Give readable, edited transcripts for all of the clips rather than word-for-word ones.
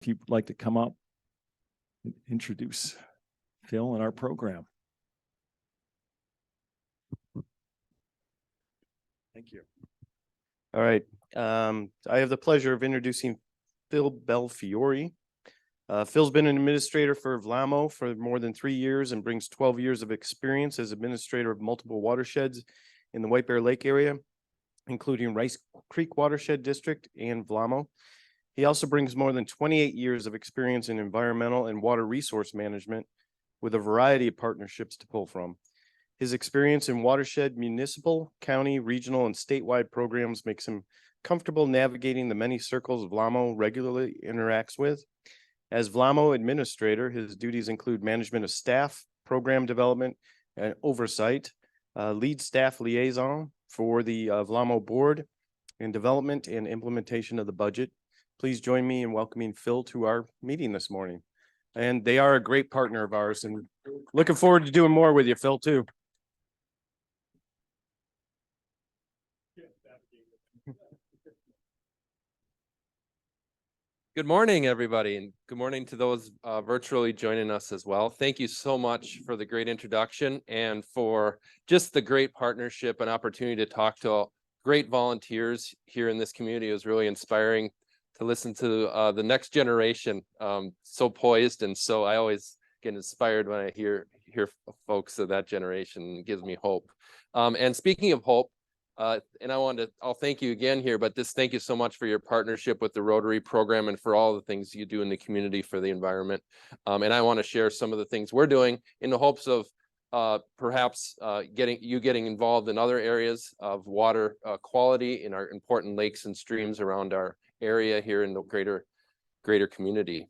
if you'd like to come up and introduce Phil and our program. Thank you. All right. I have the pleasure of introducing Phil Belfiori. Phil's been an administrator for VLAWMO for more than 3 years and brings 12 years of experience as administrator of multiple watersheds in the White Bear Lake area, including Rice Creek Watershed District and VLAWMO. He also brings more than 28 years of experience in environmental and water resource management with a variety of partnerships to pull from. His experience in watershed, municipal, county, regional, and statewide programs makes him comfortable navigating the many circles VLAWMO regularly interacts with. As VLAWMO administrator, his duties include management of staff, program development, and oversight, lead staff liaison for the VLAWMO board, and development and implementation of the budget. Please join me in welcoming Phil to our meeting this morning. And they are a great partner of ours, and looking forward to doing more with you, Phil, too. Good morning, everybody, and good morning to those virtually joining us as well. Thank you so much for the great introduction and for just the great partnership and opportunity to talk to great volunteers here in this community. It was really inspiring to listen to the next generation, so poised, and so I always get inspired when I hear folks of that generation. It gives me hope. And speaking of hope, and I'll thank you again here, but thank you so much for your partnership with the Rotary program and for all the things you do in the community for the environment. And I want to share some of the things we're doing in the hopes of perhaps getting involved in other areas of water quality in our important lakes and streams around our area here in the greater community.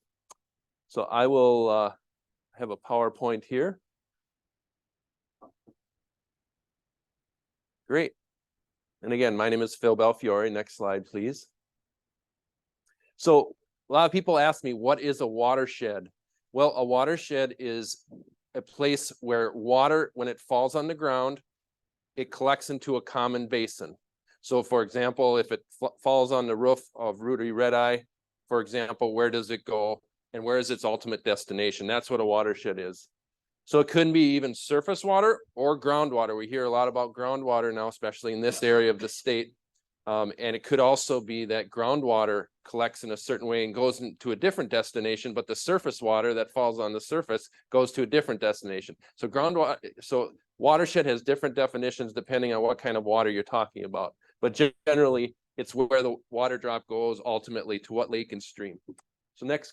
So I will have a PowerPoint here. Great. And again, my name is Phil Belfiori. Next slide, please. So a lot of people ask me, what is a watershed? Well, a watershed is a place where water, when it falls on the ground, it collects into a common basin. So for example, if it falls on the roof of Rudy Red Eye, for example, where does it go and where is its ultimate destination? That's what a watershed is. So it couldn't be even surface water or groundwater. We hear a lot about groundwater now, especially in this area of the state. And it could also be that groundwater collects in a certain way and goes into a different destination, but the surface water that falls on the surface goes to a different destination. So watershed has different definitions depending on what kind of water you're talking about. But generally, it's where the water drop goes ultimately to what lake and stream. So next.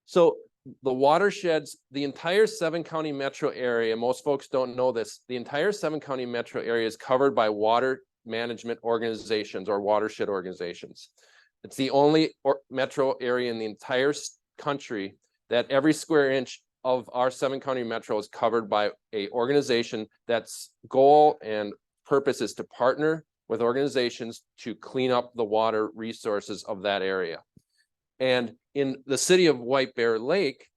So the watersheds, the entire 7-county metro area, most folks don't know this, the entire 7-county metro area is covered by water management organizations or watershed organizations. It's the only metro area in the entire country that every square inch of our 7-county metro is covered by an organization that's goal and purpose is to partner with organizations to clean up the water resources of that area. And in the city of White Bear Lake,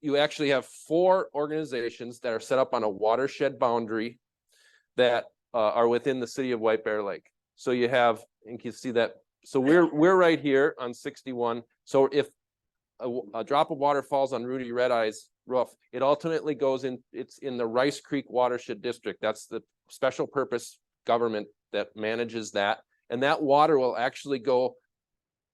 you actually have 4 organizations that are set up on a watershed boundary that are within the city of White Bear Lake. So you have, and you can see that. So we're right here on 61. So if a drop of water falls on Rudy Red Eye's roof, it ultimately goes in. It's in the Rice Creek Watershed District. That's the special purpose government that manages that, and that water will actually go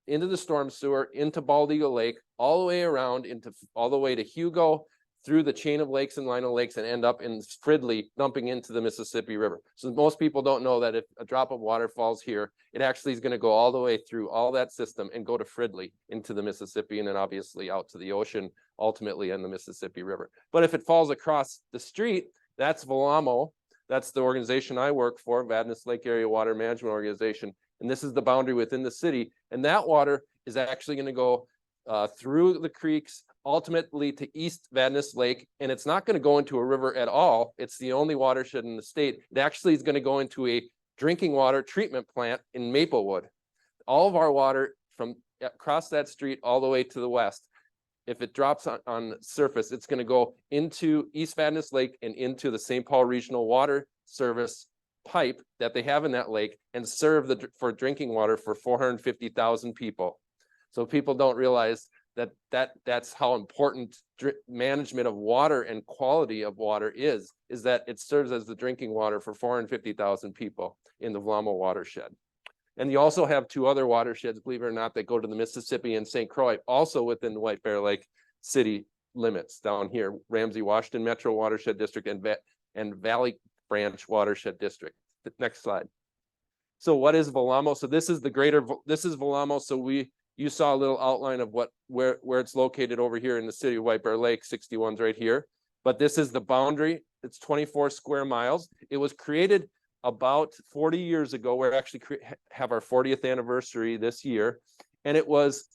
into the storm sewer, into Bald Eagle Lake, all the way around all the way to Hugo, through the chain of lakes and line of lakes, and end up in Fridley, dumping into the Mississippi River. So most people don't know that if a drop of water falls here, it actually is going to go all the way through all that system and go to Fridley into the Mississippi, and then obviously out to the ocean, ultimately in the Mississippi River. But if it falls across the street, that's VLAWMO. That's the organization I work for, Vadnais Lake Area Water Management Organization. And this is the boundary within the city. And that water is actually going to go through the creeks, ultimately to East Vadnais Lake. And it's not going to go into a river at all. It's the only watershed in the state. It actually is going to go into a drinking water treatment plant in Maplewood. All of our water from across that street all the way to the west, if it drops on the surface, it's going to go into East Vadnais Lake and into the St. Paul Regional Water Service pipe that they have in that lake and serve for drinking water for 450,000 people. So people don't realize that's how important management of water and quality of water is that it serves as the drinking water for 450,000 people in the VLAWMO watershed. And you also have two other watersheds, believe it or not, that go to the Mississippi and St. Croix, also within the White Bear Lake city limits down here, Ramsey-Washington Metro Watershed District and Valley Branch Watershed District. The next slide. So what is VLAWMO? So this is this is VLAWMO. So you saw a little outline of where it's located over here in the city of White Bear Lake. 61's right here. But this is the boundary. It's 24 square miles. It was created about 40 years ago. We're actually have our 40th anniversary this year. And it was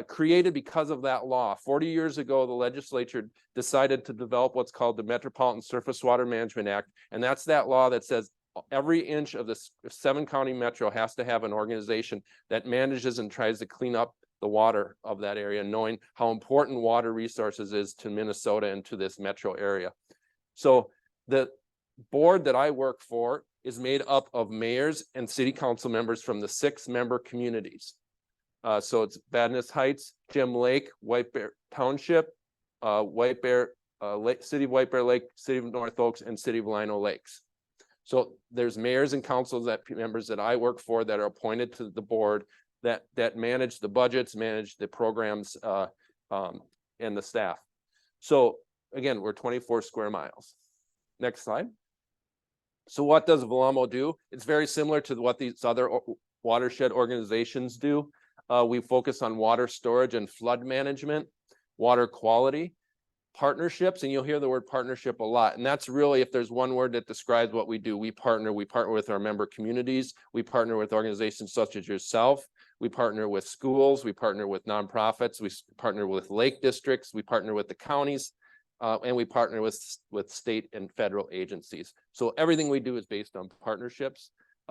created because of that law. 40 years ago, the legislature decided to develop what's called the Metropolitan Surface Water Management Act. And that's that law that says every inch of the 7-county metro has to have an organization that manages and tries to clean up the water of that area, knowing how important water resources is to Minnesota and to this metro area. So the board that I work for is made up of mayors and city council members from the 6-member communities. So it's Badness Heights, Gem Lake, White Bear Township, White Bear City of White Bear Lake, City of North Oaks, and City of Lino Lakes. So there's mayors and councils members that I work for that are appointed to the board that manage the budgets, manage the programs, and the staff. So again, we're 24 square miles. Next slide. So what does VLAWMO do? It's very similar to what these other watershed organizations do. We focus on water storage and flood management, water quality, partnerships, and you'll hear the word partnership a lot. And that's really, if there's one word that describes what we do, we partner with our member communities. We partner with organizations such as yourself. We partner with schools. We partner with nonprofits. We partner with lake districts. We partner with the counties. And we partner with state and federal agencies. So everything we do is based on partnerships.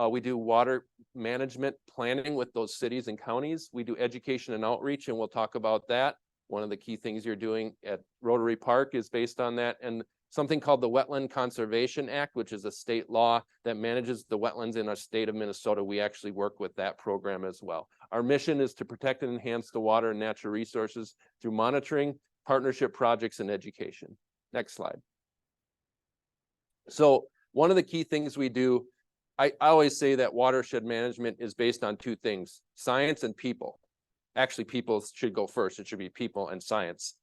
We do water management planning with those cities and counties. We do education and outreach, and we'll talk about that. One of the key things you're doing at Rotary Park is based on that. And something called the Wetland Conservation Act, which is a state law that manages the wetlands in our state of Minnesota. We actually work with that program as well. Our mission is to protect and enhance the water and natural resources through monitoring, partnership projects, and education. Next slide. So one of the key things we do, I always say that watershed management is based on two things, science and people. Actually, people should go first. It should be people and science.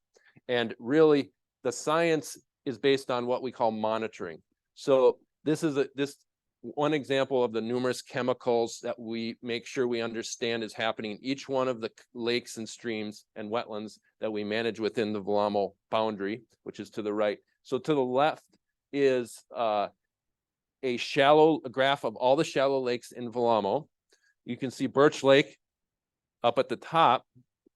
And really, the science is based on what we call monitoring. So this is one example of the numerous chemicals that we make sure we understand is happening in each one of the lakes and streams and wetlands that we manage within the VLAWMO boundary, which is to the right. So to the left is a graph of all the shallow lakes in VLAWMO. You can see Birch Lake up at the top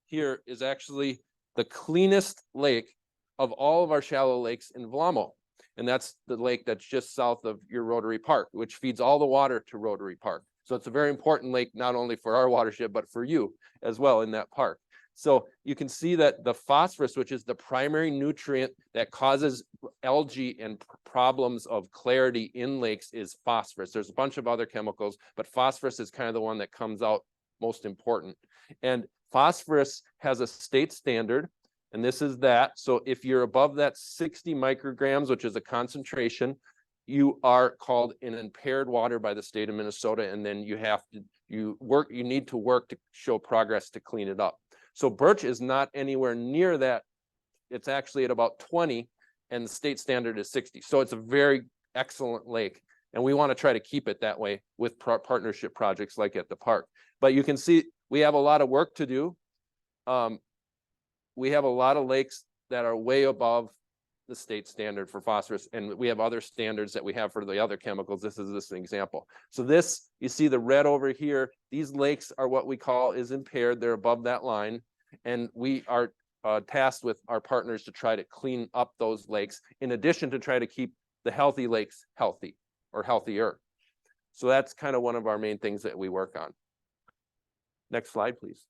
here is actually the cleanest lake of all of our shallow lakes in VLAWMO. And that's the lake that's just south of your Rotary Park, which feeds all the water to Rotary Park. So it's a very important lake, not only for our watershed, but for you as well in that park. So you can see that the phosphorus, which is the primary nutrient that causes algae and problems of clarity in lakes, is phosphorus. There's a bunch of other chemicals, but phosphorus is kind of the one that comes out most important. And phosphorus has a state standard, and this is that. So if you're above that 60 micrograms, which is a concentration, you are called an impaired water by the state of Minnesota, and then you need to work to show progress to clean it up. So Birch is not anywhere near that. It's actually at about 20, and the state standard is 60. So it's a very excellent lake, and we want to try to keep it that way with partnership projects like at the park. But you can see we have a lot of work to do. We have a lot of lakes that are way above the state standard for phosphorus, and we have other standards that we have for the other chemicals. This is an example. So this, you see the red over here, these lakes are what we call is impaired. They're above that line, and we are tasked with our partners to try to clean up those lakes, in addition to try to keep the healthy lakes healthy or healthier. So that's kind of one of our main things that we work on. Next slide, please.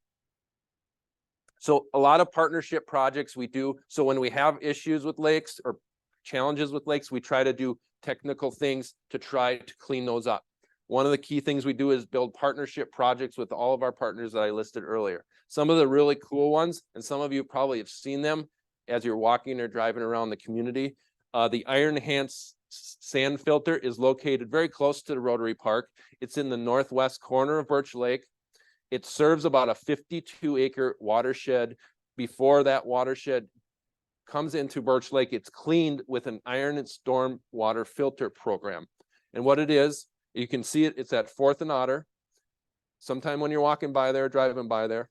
So a lot of partnership projects we do. So when we have issues with lakes or challenges with lakes, we try to do technical things to try to clean those up. One of the key things we do is build partnership projects with all of our partners that I listed earlier. Some of the really cool ones, and some of you probably have seen them as you're walking or driving around the community. The Iron Enhanced Sand Filter is located very close to the Rotary Park. It's in the northwest corner of Birch Lake. It serves about a 52-acre watershed. Before that watershed comes into Birch Lake, it's cleaned with an iron and storm water filter program. And what it is, you can see it, it's at 4th and Otter. Sometime when you're walking by there, driving by there,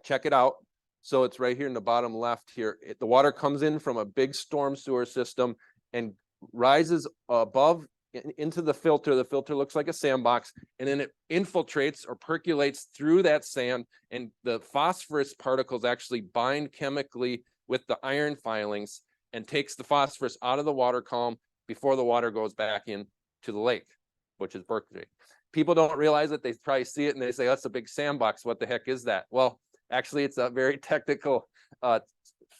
check it out. So it's right here in the bottom left here. The water comes in from a big storm sewer system and rises above into the filter. The filter looks like a sandbox, and then it infiltrates or percolates through that sand, and the phosphorus particles actually bind chemically with the iron filings and takes the phosphorus out of the water column before the water goes back in to the lake, which is Berkeley. People don't realize it. They probably see it and they say, that's a big sandbox. What the heck is that? Well, actually, it's a very technical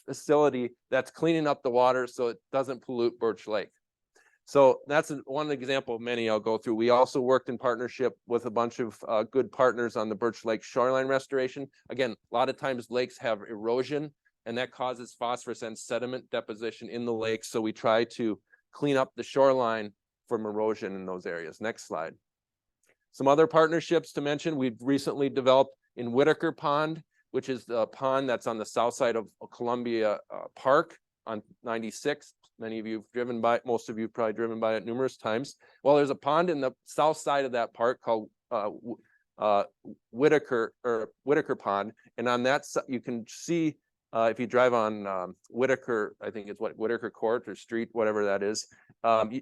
facility that's cleaning up the water so it doesn't pollute Birch Lake. So that's one example of many I'll go through. We also worked in partnership with a bunch of good partners on the Birch Lake shoreline restoration. Again, a lot of times lakes have erosion, and that causes phosphorus and sediment deposition in the lake. So we try to clean up the shoreline from erosion in those areas. Next slide. Some other partnerships to mention, we've recently developed in Whitaker Pond, which is the pond that's on the south side of Columbia Park on 96. Many of you have driven by it. Most of you have probably driven by it numerous times. Well, there's a pond in the south side of that park called Whitaker Pond. And on that side, you can see if you drive on Whitaker, I think it's Whitaker Court or Street, whatever that is.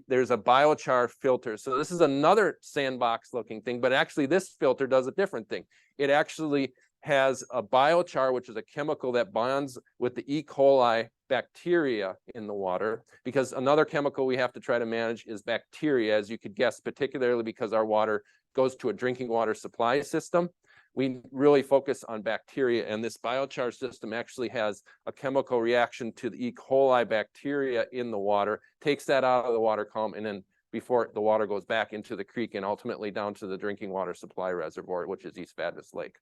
There's a biochar filter. So this is another sandbox looking thing, but actually this filter does a different thing. It actually has a biochar, which is a chemical that bonds with the E. coli bacteria in the water, because another chemical we have to try to manage is bacteria, as you could guess, particularly because our water goes to a drinking water supply system. We really focus on bacteria, and this biochar system actually has a chemical reaction to the E. coli bacteria in the water, takes that out of the water column, and then before the water goes back into the creek and ultimately down to the drinking water supply reservoir, which is East Vadnais Lake.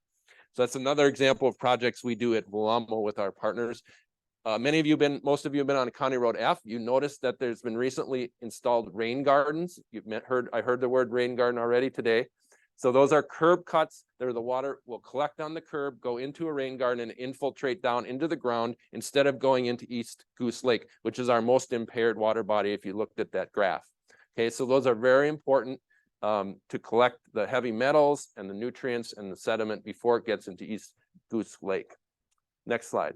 So that's another example of projects we do at VLAWMO with our partners. Most of you have been on County Road F. You noticed that there's been recently installed rain gardens. I heard the word rain garden already today. So those are curb cuts. The water will collect on the curb, go into a rain garden, and infiltrate down into the ground instead of going into East Goose Lake, which is our most impaired water body if you looked at that graph. Okay, so those are very important to collect the heavy metals and the nutrients and the sediment before it gets into East Goose Lake. Next slide.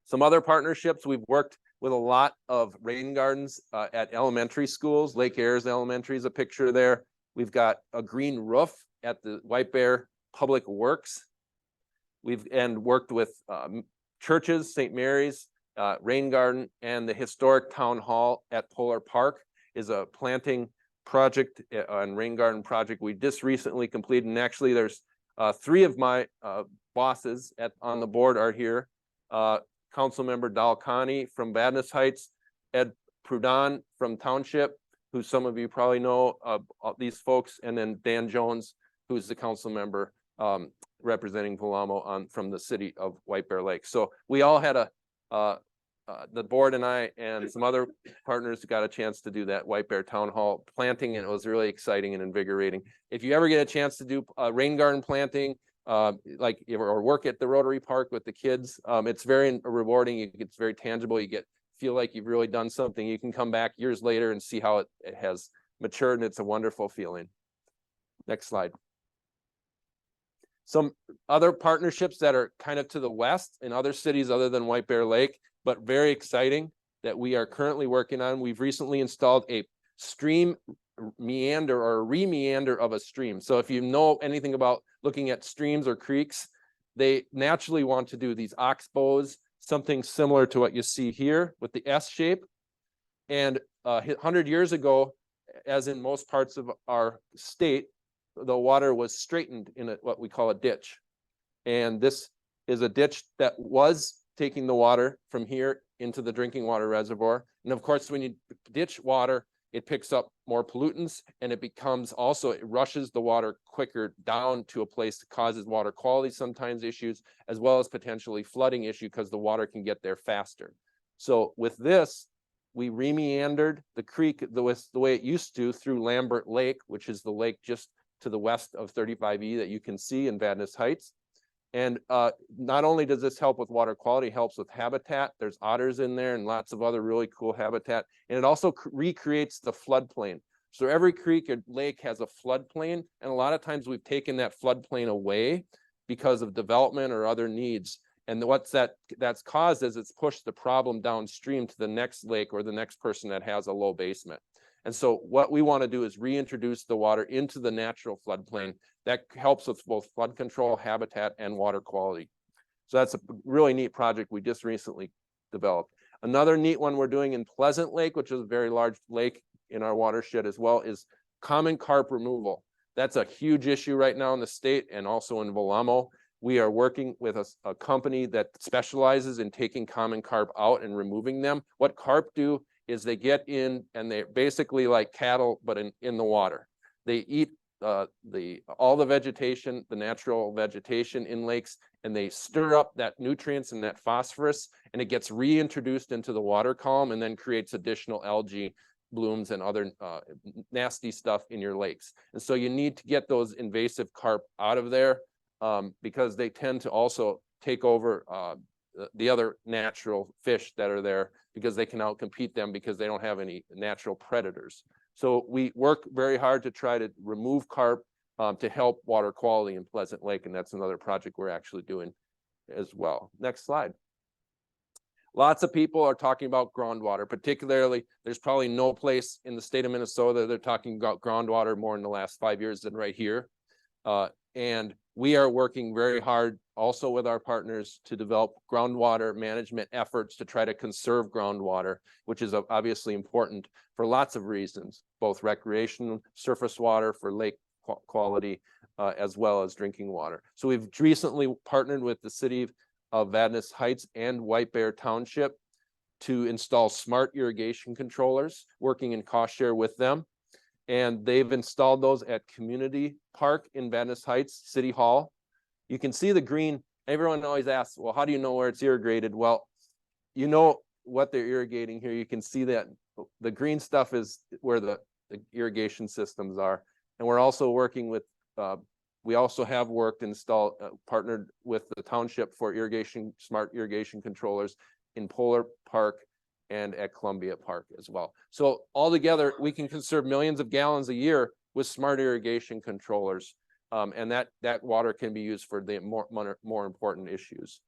Some other partnerships, we've worked with a lot of rain gardens at elementary schools. Lake Ayres Elementary is a picture there. We've got a green roof at the White Bear Public Works. We've worked with churches, St. Mary's, Rain Garden, and the historic town hall at Polar Park is a planting project and rain garden project we just recently completed. And actually there's 3 of my bosses on the board are here. Councilmember Dalkani from Vadnais Heights, Ed Prudon from Township, who some of you probably know these folks, and then Dan Jones, who's the council member representing VLAWMO from the city of White Bear Lake. So we all had the board and I and some other partners got a chance to do that White Bear Town Hall planting, and it was really exciting and invigorating. If you ever get a chance to do rain garden planting, or work at the Rotary Park with the kids, it's very rewarding. It's very tangible. Feel like you've really done something. You can come back years later and see how it has matured, and it's a wonderful feeling. Next slide. Some other partnerships that are kind of to the west in other cities other than White Bear Lake, but very exciting that we are currently working on. We've recently installed a stream meander or a re-meander of a stream. So if you know anything about looking at streams or creeks, they naturally want to do these oxbows, something similar to what you see here with the S shape. And 100 years ago, as in most parts of our state, the water was straightened in what we call a ditch. And this is a ditch that was taking the water from here into the drinking water reservoir. And of course, when you ditch water, it picks up more pollutants, and it becomes also, it rushes the water quicker down to a place that causes water quality sometimes issues, as well as potentially flooding issue because the water can get there faster. So with this, we remeandered the creek the way it used to through Lambert Lake, which is the lake just to the west of 35E that you can see in Vadnais Heights. And not only does this help with water quality, it helps with habitat. There's otters in there and lots of other really cool habitat. And it also recreates the floodplain. So every creek or lake has a floodplain. And a lot of times we've taken that floodplain away because of development or other needs. And that's caused is it's pushed the problem downstream to the next lake or the next person that has a low basement. And so what we want to do is reintroduce the water into the natural floodplain. That helps with both flood control, habitat, and water quality. So that's a really neat project we just recently developed. Another neat one we're doing in Pleasant Lake, which is a very large lake in our watershed as well, is common carp removal. That's a huge issue right now in the state and also in VLAWMO. We are working with a company that specializes in taking common carp out and removing them. What carp do is they get in and they're basically like cattle, but in the water. They eat all the vegetation, the natural vegetation in lakes, and they stir up that nutrients and that phosphorus, and it gets reintroduced into the water column and then creates additional algae blooms and other nasty stuff in your lakes. And so you need to get those invasive carp out of there because they tend to also take over the other natural fish that are there because they can outcompete them because they don't have any natural predators. So we work very hard to try to remove carp to help water quality in Pleasant Lake, and that's another project we're actually doing as well. Next slide. Lots of people are talking about groundwater, particularly there's probably no place in the state of Minnesota they're talking about groundwater more in the last 5 years than right here. And we are working very hard also with our partners to develop groundwater management efforts to try to conserve groundwater, which is obviously important for lots of reasons, both recreational, surface water for lake quality, as well as drinking water. So we've recently partnered with the city of Vadnais Heights and White Bear Township to install smart irrigation controllers, working in cost share with them. And they've installed those at Community Park in Vadnais Heights, City Hall. You can see the green. Everyone always asks, well, how do you know where it's irrigated? Well, you know what they're irrigating here. You can see that the green stuff is where the irrigation systems are. And we're also working with, we also have partnered with the township for smart irrigation controllers in Polar Park and at Columbia Park as well. So altogether, we can conserve millions of gallons a year with smart irrigation controllers. And that water can be used for the more important issues.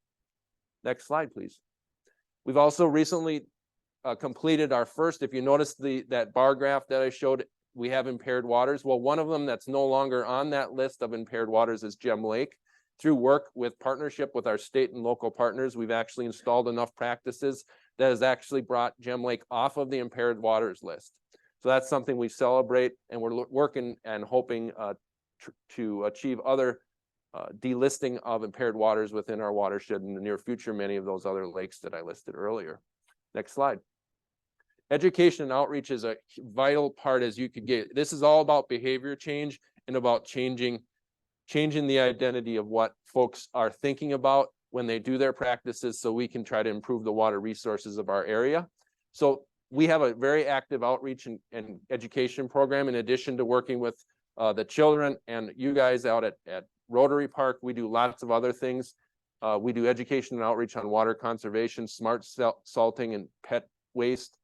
Next slide, please. We've also recently completed our first, if you notice that bar graph that I showed, we have impaired waters. Well, one of them that's no longer on that list of impaired waters is Gem Lake. Through work with partnership with our state and local partners, we've actually installed enough practices that has actually brought Gem Lake off of the impaired waters list. So that's something we celebrate, and we're working and hoping to achieve other delisting of impaired waters within our watershed in the near future, many of those other lakes that I listed earlier. Next slide. Education and outreach is a vital part as you could get. This is all about behavior change and about changing the identity of what folks are thinking about when they do their practices, so we can try to improve the water resources of our area. So we have a very active outreach and education program. In addition to working with the children and you guys out at Rotary Park, we do lots of other things. We do education and outreach on water conservation, smart salting and pet waste,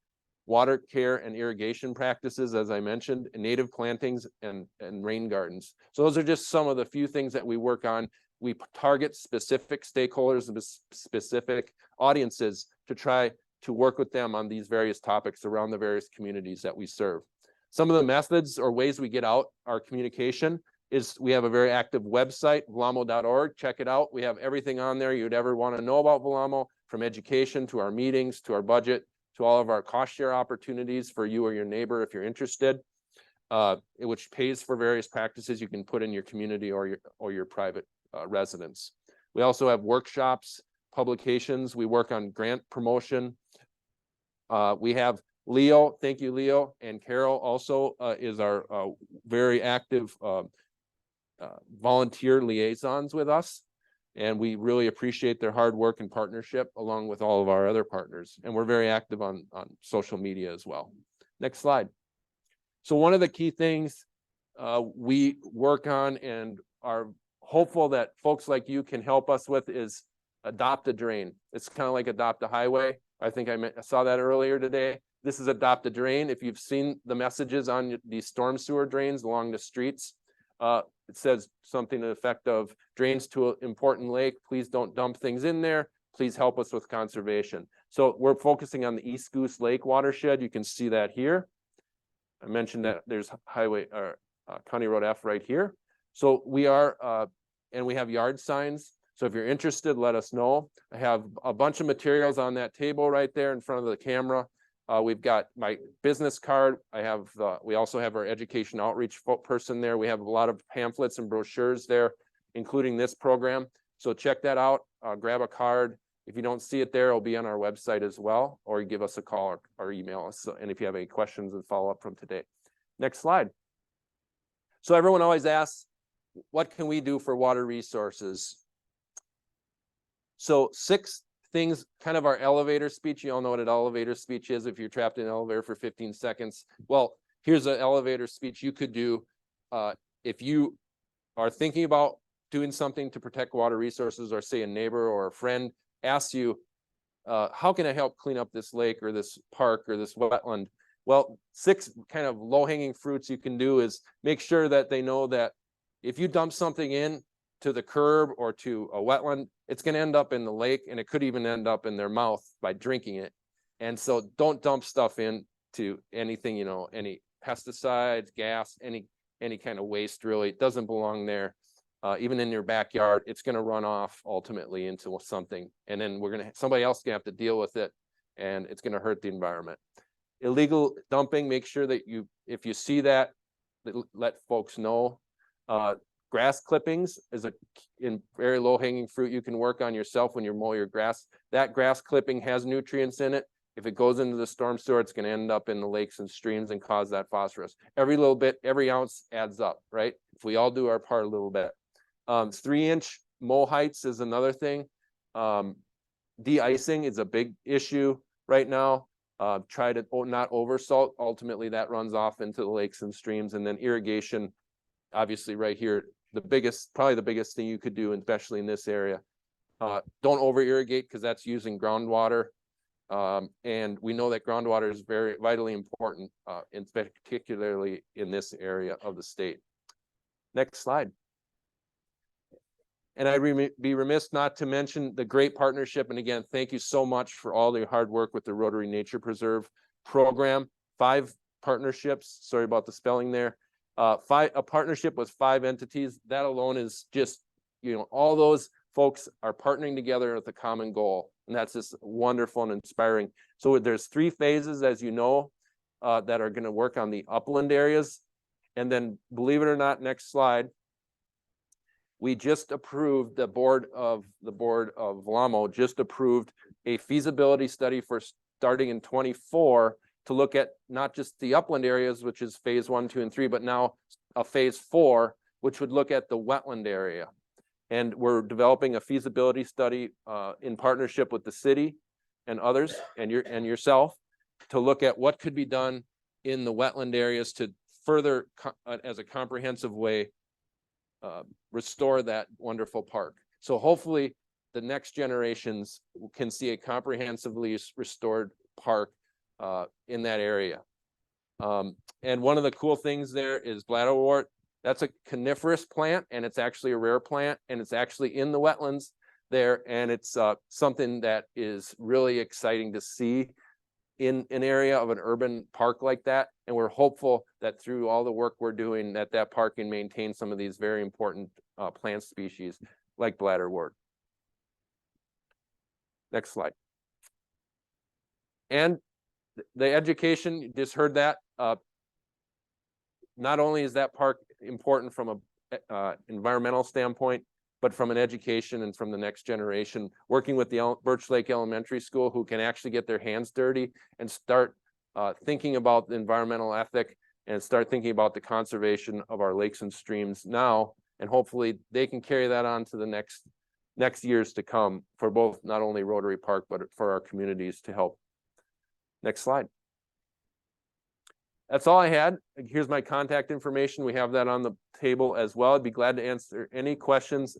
water care and irrigation practices, as I mentioned, and native plantings and rain gardens. So those are just some of the few things that we work on. We target specific stakeholders and specific audiences to try to work with them on these various topics around the various communities that we serve. Some of the methods or ways we get out our communication is we have a very active website, VLAWMO.org. Check it out. We have everything on there you'd ever want to know about VLAWMO, from education to our meetings, to our budget, to all of our cost share opportunities for you or your neighbor if you're interested, which pays for various practices you can put in your community or your private residence. We also have workshops, publications. We work on grant promotion. We're Leo, thank you, Leo, and Carol also is our very active volunteer liaisons with us. And we really appreciate their hard work and partnership along with all of our other partners. And we're very active on social media as well. Next slide. So one of the key things we work on and are hopeful that folks like you can help us with is adopt a drain. It's kind of like adopt a highway. I think I saw that earlier today. This is adopt a drain. If you've seen the messages on these storm sewer drains along the streets, it says something to the effect of drains to an important lake. Please don't dump things in there. Please help us with conservation. So we're focusing on the East Goose Lake watershed. You can see that here. I mentioned that there's highway or County Road F right here. So we are, and we have yard signs. So if you're interested, let us know. I have a bunch of materials on that table right there in front of the camera. We've got my business card. We also have our education outreach person there. We have a lot of pamphlets and brochures there, including this program. So check that out, grab a card. If you don't see it there, it'll be on our website as well, or you give us a call or email us. And if you have any questions and follow up from today. Next slide. So everyone always asks, what can we do for water resources? So 6 things, kind of our elevator speech. You all know what an elevator speech is if you're trapped in an elevator for 15 seconds. Well, here's an elevator speech you could do if you are thinking about doing something to protect water resources, or say a neighbor or a friend asks you, how can I help clean up this lake or this park or this wetland? Well, 6 kind of low-hanging fruits you can do is make sure that they know that if you dump something in to the curb or to a wetland, it's going to end up in the lake, and it could even end up in their mouth by drinking it. And so don't dump stuff into anything, you know, any pesticides, gas, any kind of waste, really. It doesn't belong there. Even in your backyard, it's going to run off ultimately into something. And then somebody else going to have to deal with it, and it's going to hurt the environment. Illegal dumping, make sure that if you see that, let folks know. Grass clippings is in very low hanging fruit you can work on yourself when you mow your grass. That grass clipping has nutrients in it. If it goes into the storm sewer, it's going to end up in the lakes and streams and cause that phosphorus. Every little bit, every ounce adds up, right? If we all do our part a little bit. 3-inch mow heights is another thing. De-icing is a big issue right now. Try to not over salt. Ultimately, that runs off into the lakes and streams. And then irrigation, obviously right here, probably the biggest thing you could do, especially in this area. Don't over irrigate, because that's using groundwater. And we know that groundwater is very vitally important, particularly in this area of the state. Next slide. And I'd be remiss not to mention the great partnership. And again, thank you so much for all your hard work with the Rotary Nature Preserve program. 5 partnerships. Sorry about the spelling there. A partnership with 5 entities. That alone is just, you know, all those folks are partnering together with a common goal. And that's just wonderful and inspiring. So there's 3 phases, as you know, that are going to work on the upland areas. And then, believe it or not, next slide. We just approved, the board of VLAWMO just approved a feasibility study for starting in 24 to look at not just the upland areas, which is phase 1, 2, and 3, but now a phase 4, which would look at the wetland area. And we're developing a feasibility study in partnership with the city and others and yourself to look at what could be done in the wetland areas to further, as a comprehensive way, restore that wonderful park. So hopefully the next generations can see a comprehensively restored park in that area. And one of the cool things there is bladderwort. That's a coniferous plant, and it's actually a rare plant, and it's actually in the wetlands there. And it's something that is really exciting to see in an area of an urban park like that. And we're hopeful that through all the work we're doing, that park can maintain some of these very important plant species like bladderwort. Next slide. And the education, you just heard that. Not only is that park important from a environmental standpoint, but from an education and from the next generation, working with the Birch Lake Elementary School, who can actually get their hands dirty and start thinking about the environmental ethic and start thinking about the conservation of our lakes and streams now. And hopefully they can carry that on to the next years to come for both not only Rotary Park, but for our communities to help. Next slide. That's all I had. Here's my contact information. We have that on the table as well. I'd be glad to answer any questions.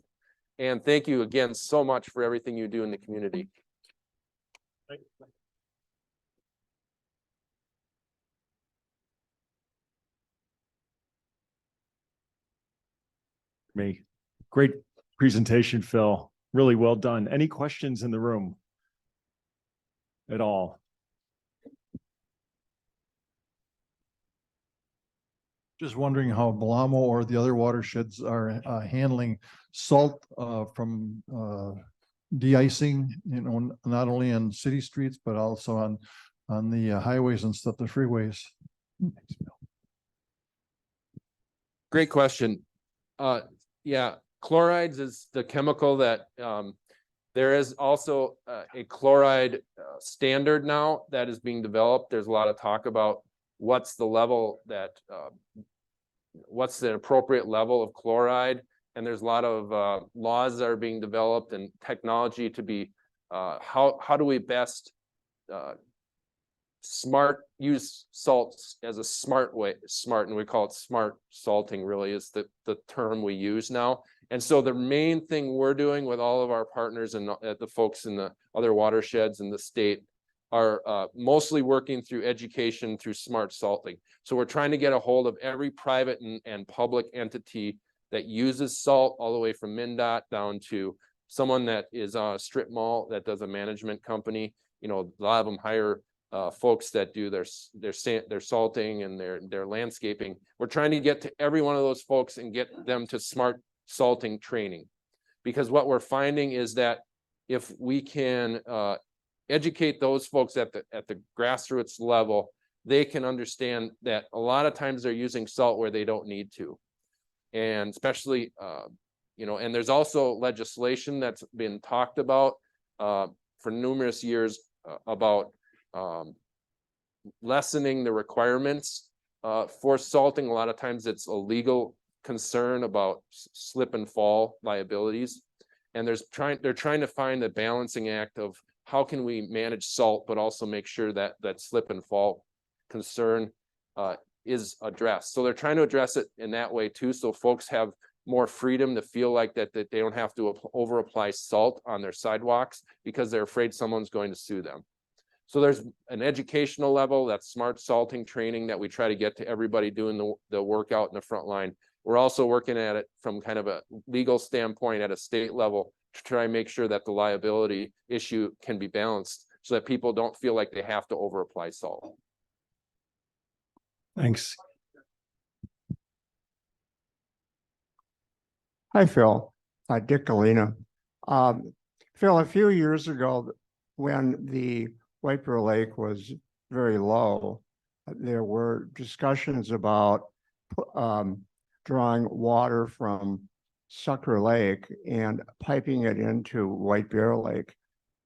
And thank you again so much for everything you do in the community. Me. Great presentation, Phil. Really well done. Any questions in the room at all? Just wondering how WBL or the other watersheds are handling salt from de-icing, you know, not only on city streets, but also on the highways and stuff, the freeways. Great question. Yeah, chlorides is the chemical that there is also a chloride standard now that is being developed. There's a lot of talk about what's the level that what's the appropriate level of chloride, and there's a lot of laws that are being developed and technology to be how do we best use salts as a smart way, and we call it smart salting, really is the term we use now. And so the main thing we're doing with all of our partners and the folks in the other watersheds in the state are mostly working through education through smart salting. So we're trying to get a hold of every private and public entity that uses salt, all the way from MnDOT down to someone that is a strip mall that does a management company. You know, a lot of them hire folks that do their salting and their landscaping. We're trying to get to every one of those folks and get them to smart salting training, because what we're finding is that if we can educate those folks at the grassroots level, they can understand that a lot of times they're using salt where they don't need to. And especially, you know, and there's also legislation that's been talked about for numerous years about lessening the requirements for salting. A lot of times it's a legal concern about slip and fall liabilities. And they're trying to find the balancing act of how can we manage salt, but also make sure that that slip and fall concern is addressed. So they're trying to address it in that way too. So folks have more freedom to feel like that they don't have to over apply salt on their sidewalks because they're afraid someone's going to sue them. So there's an educational level, that's smart salting training that we try to get to everybody doing the workout in the front line. We're also working at it from kind of a legal standpoint at a state level to try and make sure that the liability issue can be balanced so that people don't feel like they have to over apply salt. Thanks. Hi, Phil. Dick Galena. Phil, a few years ago, when the White Bear Lake was very low, there were discussions about drawing water from Sucker Lake and piping it into White Bear Lake.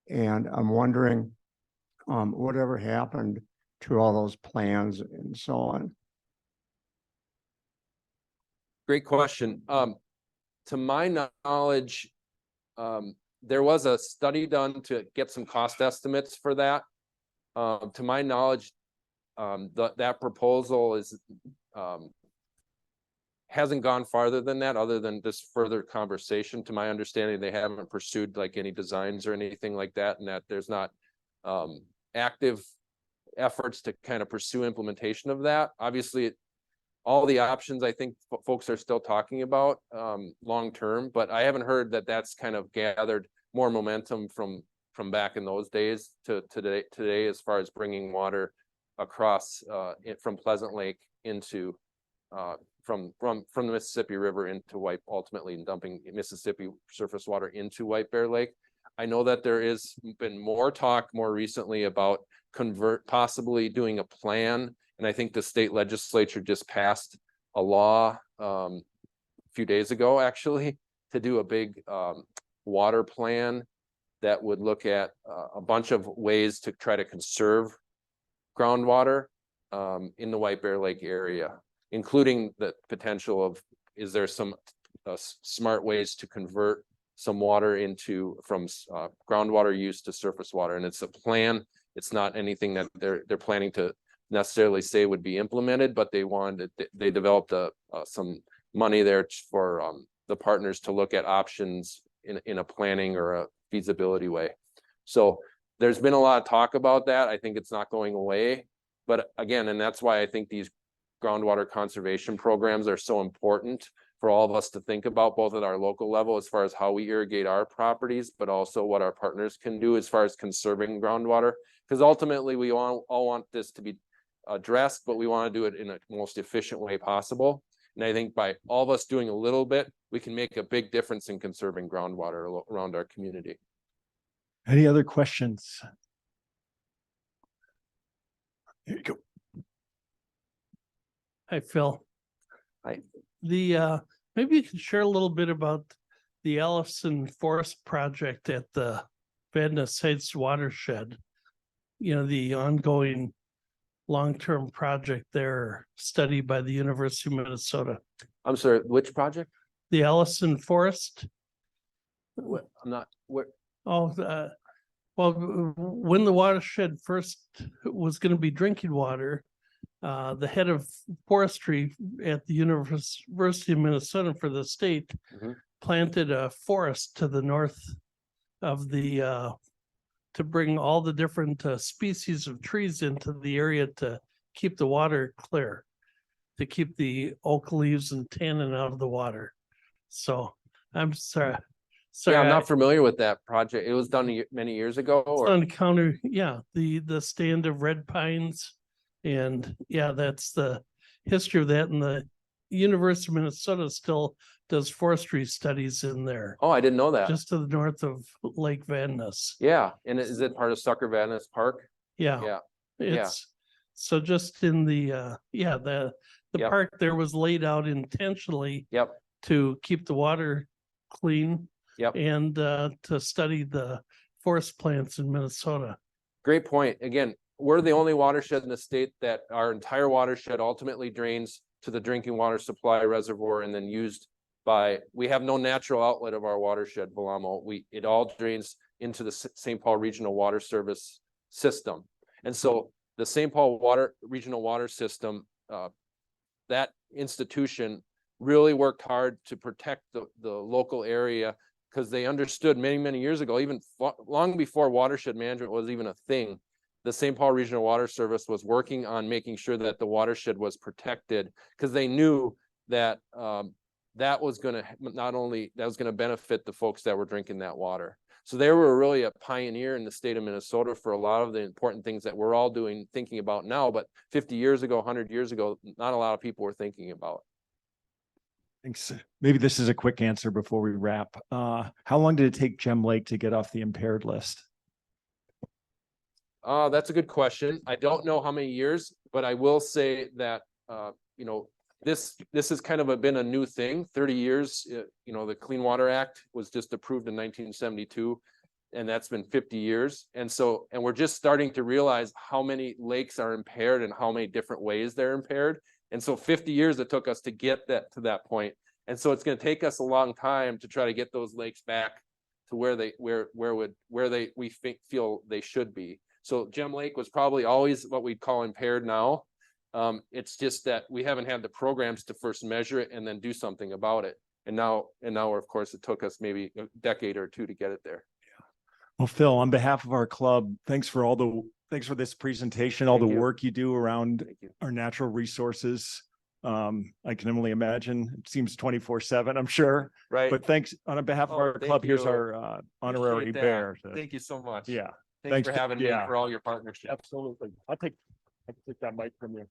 And I'm wondering whatever happened to all those plans and so on. Great question. To my knowledge, there was a study done to get some cost estimates for that. To my knowledge, that proposal is hasn't gone farther than that, other than this further conversation. To my understanding, they haven't pursued like any designs or anything like that, and that there's not active efforts to kind of pursue implementation of that. Obviously, all the options I think folks are still talking about long term, but I haven't heard that that's kind of gathered more momentum from back in those days to today as far as bringing water across from Pleasant Lake into from the Mississippi River into ultimately dumping Mississippi surface water into White Bear Lake. I know that there is been more talk more recently about possibly doing a plan. And I think the state legislature just passed a law a few days ago, actually, to do a big water plan that would look at a bunch of ways to try to conserve groundwater in the White Bear Lake area, including the potential of, is there some smart ways to convert some water from groundwater use to surface water? And it's a plan. It's not anything that they're planning to necessarily say would be implemented, but they developed some money there for the partners to look at options in a planning or a feasibility way. So there's been a lot of talk about that. I think it's not going away, but again, and that's why I think these groundwater conservation programs are so important for all of us to think about, both at our local level as far as how we irrigate our properties, but also what our partners can do as far as conserving groundwater. Because ultimately we all want this to be addressed, but we want to do it in a most efficient way possible. And I think by all of us doing a little bit, we can make a big difference in conserving groundwater around our community. Any other questions? Here you go. Hi, Phil. Hi. Maybe you can share a little bit about the Ellison Forest project at the Vadnais Heights watershed. You know, the ongoing long-term project there, study by the University of Minnesota. I'm sorry, which project? The Ellison Forest. I'm not, where? Oh, well, when the watershed first was going to be drinking water, the head of forestry at the University of Minnesota for the state planted a forest to the north of the to bring all the different species of trees into the area to keep the water clear, to keep the oak leaves and tannin out of the water. So I'm sorry. Yeah, I'm not familiar with that project. It was done many years ago. It's on counter, yeah, the stand of red pines. And yeah, that's the history of that. And the University of Minnesota still does forestry studies in there, Oh, I didn't know that. just to the north of Lake Vadnais. Yeah, and is it part of Sucker Vadnais Park? Yeah, Yeah, it's, so just in the, the Yep. park there was laid out intentionally yep, to keep the water clean yep. and to study the forest plants in Minnesota. Great point. Again, we're the only watershed in the state that our entire watershed ultimately drains to the drinking water supply reservoir and then used by, we have no natural outlet of our watershed, VLAWMO. It all drains into the St. Paul Regional Water Service system. And so the St. Paul Regional Water System, that institution really worked hard to protect the local area, because they understood many, many years ago, even long before watershed management was even a thing, the St. Paul Regional Water Service was working on making sure that the watershed was protected, because they knew that that was going to benefit the folks that were drinking that water. So they were really a pioneer in the state of Minnesota for a lot of the important things that we're all thinking about now, but 50 years ago, 100 years ago, not a lot of people were thinking about. Thanks. Maybe this is a quick answer before we wrap. How long did it take Gem Lake to get off the impaired list? That's a good question. I don't know how many years, but I will say that, this has kind of been a new thing, 30 years. The Clean Water Act was just approved in 1972, and that's been 50 years. And we're just starting to realize how many lakes are impaired and how many different ways they're impaired. And so 50 years it took us to get to that point. And so it's going to take us a long time to try to get those lakes back to where we feel they should be. So Gem Lake was probably always what we'd call impaired now. It's just that we haven't had the programs to first measure it and then do something about it. And now, of course, it took us maybe a decade or two to get it there. Yeah. Well, Phil, on behalf of our club, thanks for this presentation, all the work you do around our natural resources. I can only imagine. It seems 24/7, I'm sure. Right. But thanks on behalf of our club. Here's our honorary bear. Thank you so much. Yeah. Thanks for having me, for all your partnership. Absolutely. I'll take that mic from you.